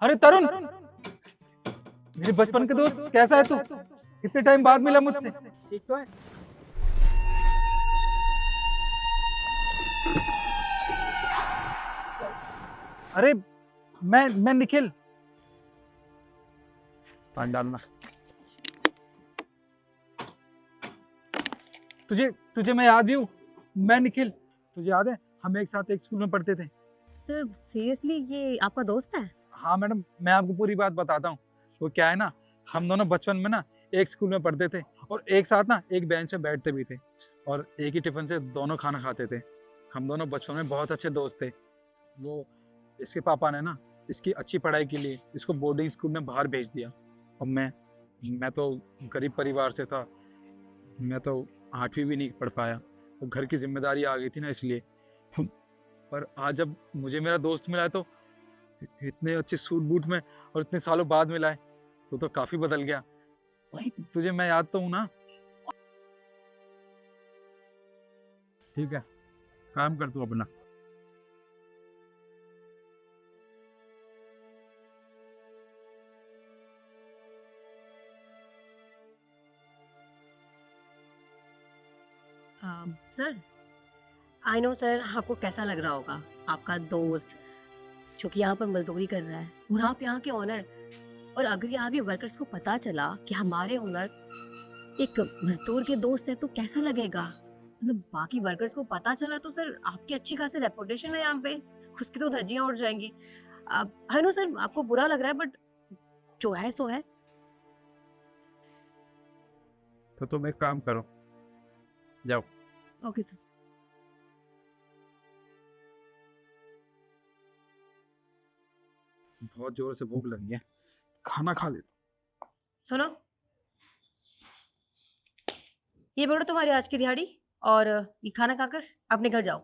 अरे तरुण, मेरे बचपन के दोस्त, कैसा है तू? इतने टाइम बाद मिला मुझसे, ठीक तो है? अरे मैं निखिल। पानी डालना। तुझे तुझे मैं याद ही हूँ। मैं निखिल, तुझे याद है हम एक साथ एक स्कूल में पढ़ते थे? सर सीरियसली ये आपका दोस्त है? हाँ मैडम, मैं आपको पूरी बात बताता हूँ। वो क्या है ना, हम दोनों बचपन में ना एक स्कूल में पढ़ते थे और एक साथ ना एक बेंच पे बैठते भी थे और एक ही टिफिन से दोनों खाना खाते थे। हम दोनों बचपन में बहुत अच्छे दोस्त थे। वो इसके पापा ने ना इसकी अच्छी पढ़ाई के लिए इसको बोर्डिंग स्कूल में बाहर भेज दिया और मैं तो गरीब परिवार से था। मैं तो 8वीं भी नहीं पढ़ पाया, तो घर की जिम्मेदारी आ गई थी ना, इसलिए। पर आज जब मुझे मेरा दोस्त मिला है तो इतने अच्छे सूट बूट में और इतने सालों बाद मिला है तो काफी बदल गया। भाई तुझे मैं याद तो हूं ना? ठीक है, काम कर तू अपना। सर आई नो सर, आपको कैसा लग रहा होगा आपका दोस्त जो कि यहाँ पर मजदूरी कर रहा है और आप यहाँ के ओनर। और अगर यहाँ के वर्कर्स को पता चला कि हमारे ओनर एक मजदूर के दोस्त है तो कैसा लगेगा? मतलब बाकी वर्कर्स को पता चला तो सर आपकी अच्छी खासी रेपुटेशन है यहाँ पे, उसकी तो धज्जियां उड़ जाएंगी। आई नो सर आपको बुरा लग रहा है, बट जो है सो है। तो तुम एक काम करो, जाओ। Okay sir. बहुत जोर से भूख लगी है, खाना खा ले। सुनो, ये बेटो तुम्हारी आज की दिहाड़ी और ये खाना खाकर अपने घर जाओ।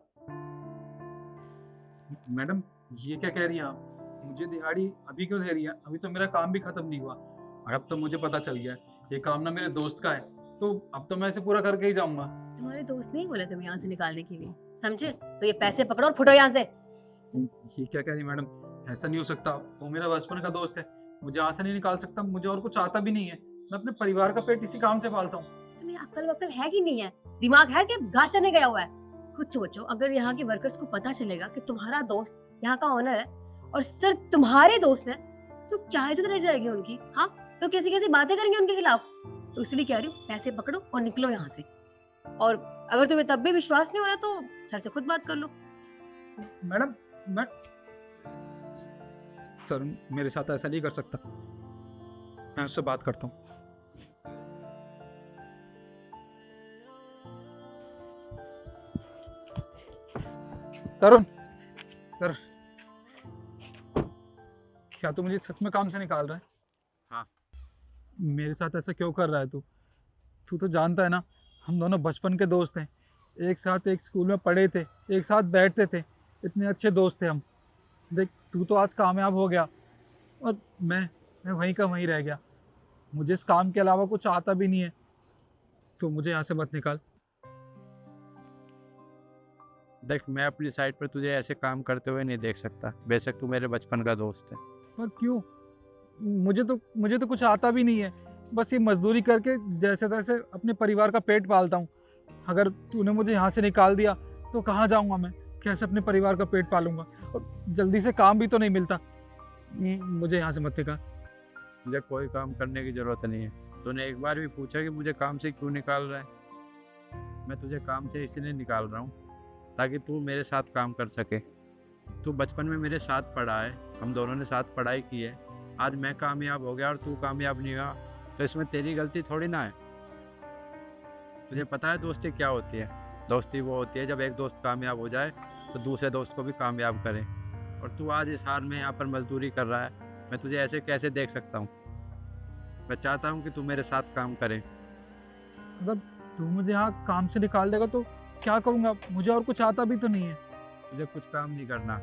मैडम ये क्या कह रही हैं आप? मुझे दिहाड़ी अभी क्यों दे रही है? अभी तो मेरा काम भी खत्म नहीं हुआ और अब तो मुझे पता चल गया ये काम ना मेरे दोस्त का है, तो अब तो मैं इसे पूरा करके ही जाऊंगा। तुम्हारे दोस्त नहीं बोले तुम यहाँ से निकालने के लिए, समझे? तो ये पैसे पकड़ो और फुटो यहाँ से। ये क्या कह रही मैडम? ऐसा नहीं हो सकता, वो मेरा बचपन का दोस्त है, मुझे यहाँ से नहीं निकाल सकता। मुझे और कुछ आता भी नहीं है, मैं अपने परिवार का पेट इसी काम से पालता हूँ। तुम्हें अक्ल वक्ल है कि नहीं है? दिमाग है कि घास चढ़ने गया हुआ है? खुद सोचो, अगर यहाँ के वर्कर्स को पता चलेगा कि तुम्हारा दोस्त यहाँ का ओनर है और सिर्फ तुम्हारे दोस्त है, तो क्या इज्जत रह जाएगी उनकी? हाँ, तो कैसी कैसी बातें करेंगे उनके खिलाफ। तो इसलिए कह रही हूँ, पैसे पकड़ो और निकलो यहाँ से। और अगर तुम्हें तब भी विश्वास नहीं हो रहा तो सर से खुद बात कर लो। मैडम मैं तरुण मेरे साथ ऐसा नहीं कर सकता, मैं उससे बात करता हूँ। तरुण, तरुण, क्या तू मुझे सच में काम से निकाल रहा है? हाँ। मेरे साथ ऐसा क्यों कर रहा है तू? तू तो जानता है ना, हम दोनों बचपन के दोस्त हैं, एक साथ एक स्कूल में पढ़े थे, एक साथ बैठते थे, इतने अच्छे दोस्त थे हम। देख तू तो आज कामयाब हो गया और मैं वहीं का वहीं रह गया। मुझे इस काम के अलावा कुछ आता भी नहीं है, तो मुझे यहाँ से मत निकाल। देख, मैं अपनी साइड पर तुझे ऐसे काम करते हुए नहीं देख सकता, बेशक तू मेरे बचपन का दोस्त है। पर क्यों? मुझे तो कुछ आता भी नहीं है, बस ये मजदूरी करके जैसे तैसे अपने परिवार का पेट पालता हूँ। अगर तूने मुझे यहाँ से निकाल दिया तो कहाँ जाऊँगा मैं? कैसे अपने परिवार का पेट पालूंगा? और जल्दी से काम भी तो नहीं मिलता। मुझे यहाँ से मत निकाल। मुझे कोई काम करने की ज़रूरत नहीं है। तूने एक बार भी पूछा कि मुझे काम से क्यों निकाल रहा है? मैं तुझे काम से इसलिए निकाल रहा हूँ ताकि तू मेरे साथ काम कर सके। तू बचपन में मेरे साथ पढ़ा है, हम दोनों ने साथ पढ़ाई की है। आज मैं कामयाब हो गया और तू कामयाब नहीं हुआ, तो इसमें तेरी गलती थोड़ी ना है। तुझे पता है दोस्ती क्या होती है? दोस्ती वो होती है जब एक दोस्त कामयाब हो जाए तो दूसरे दोस्त को भी कामयाब करे। और तू आज इस हाल में यहाँ पर मजदूरी कर रहा है, मैं तुझे ऐसे कैसे देख सकता हूँ? मैं चाहता हूँ कि तू मेरे साथ काम करे। अगर तू मुझे यहाँ काम से निकाल देगा तो क्या करूँगा? मुझे और कुछ आता भी तो नहीं है। तुझे कुछ काम नहीं करना।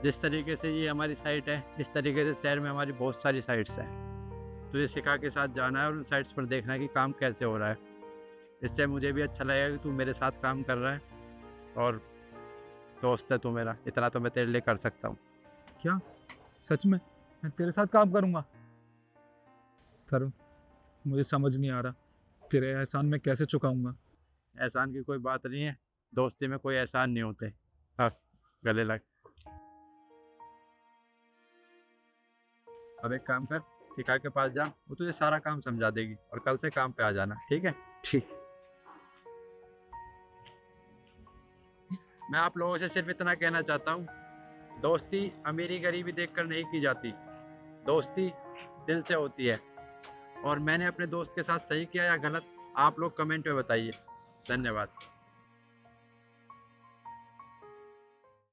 जिस तरीके से ये हमारी साइट है, इस तरीके से शहर में हमारी बहुत सारी साइट्स हैं। तुझे सिखा के साथ जाना है और उन साइट्स पर देखना है कि काम कैसे हो रहा है। इससे मुझे भी अच्छा लगेगा कि तू मेरे साथ काम कर रहा है और दोस्त है तू मेरा, इतना तो मैं तेरे लिए कर सकता हूँ। क्या सच में? मैं तेरे साथ काम करूँगा। पर मुझे समझ नहीं आ रहा तेरे एहसान मैं कैसे चुकाऊंगा। एहसान की कोई बात नहीं है, दोस्ती में कोई एहसान नहीं होते। हाँ, गले लग। अब एक काम कर, शिखा के पास जा, वो तुझे सारा काम समझा देगी और कल से काम पे आ जाना, ठीक है? ठीक। मैं आप लोगों से सिर्फ इतना कहना चाहता हूँ, दोस्ती अमीरी गरीबी देखकर नहीं की जाती, दोस्ती दिल से होती है। और मैंने अपने दोस्त के साथ सही किया या गलत, आप लोग कमेंट में बताइए। धन्यवाद।